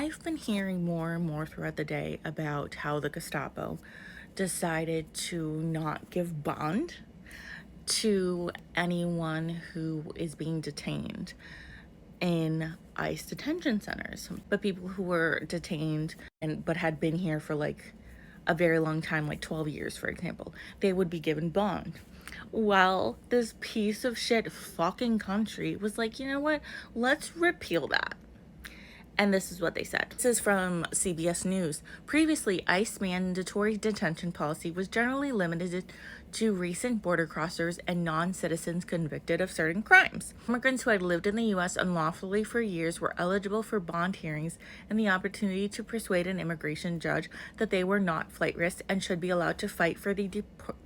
I've been hearing more and more throughout the day about how the Gestapo decided to not give bond to anyone who is being detained in ICE detention centers. But people who were detained but had been here for like a very long time, like 12 years, for example, they would be given bond. Well, this piece of shit fucking country was like, you know what? Let's repeal that. And this is what they said. This is from CBS News. Previously, ICE mandatory detention policy was generally limited to recent border crossers and non-citizens convicted of certain crimes. Immigrants who had lived in the U.S. unlawfully for years were eligible for bond hearings and the opportunity to persuade an immigration judge that they were not flight risks and should be allowed to fight for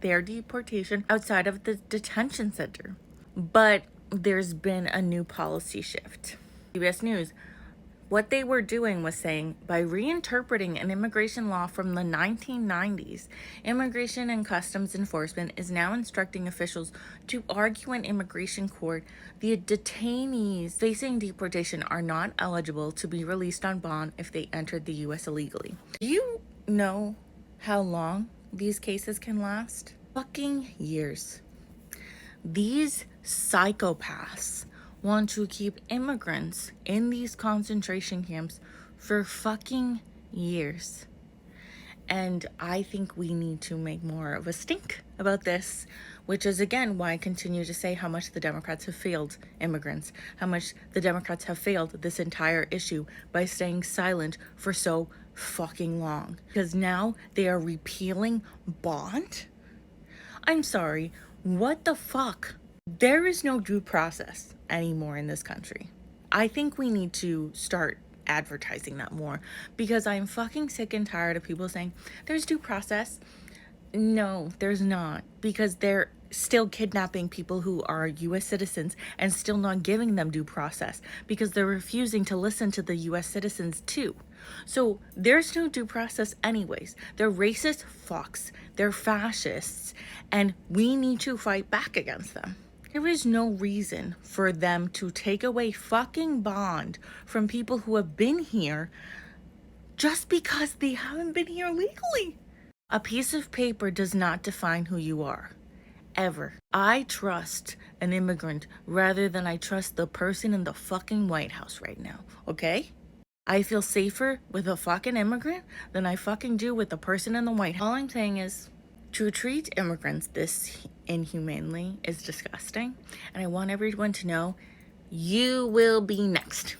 their deportation outside of the detention center. But there's been a new policy shift. CBS News. What they were doing was saying, by reinterpreting an immigration law from the 1990s, Immigration and Customs Enforcement is now instructing officials to argue in immigration court the detainees facing deportation are not eligible to be released on bond if they entered the U.S. illegally. Do you know how long these cases can last? Fucking years. These psychopaths want to keep immigrants in these concentration camps for fucking years. And I think we need to make more of a stink about this, which is again why I continue to say how much the Democrats have failed immigrants, how much the Democrats have failed this entire issue by staying silent for so fucking long. Because now they are repealing bond? I'm sorry, what the fuck? There is no due process anymore in this country. I think we need to start advertising that more because I'm fucking sick and tired of people saying there's due process. No, there's not, because they're still kidnapping people who are U.S. citizens and still not giving them due process because they're refusing to listen to the U.S. citizens too. So there's no due process anyways. They're racist fucks, they're fascists, and we need to fight back against them. There is no reason for them to take away fucking bond from people who have been here just because they haven't been here legally. A piece of paper does not define who you are, ever. I trust an immigrant rather than I trust the person in the fucking White House right now, okay? I feel safer with a fucking immigrant than I fucking do with the person in the White House. All I'm saying is, to treat immigrants this inhumanely is disgusting, and I want everyone to know you will be next.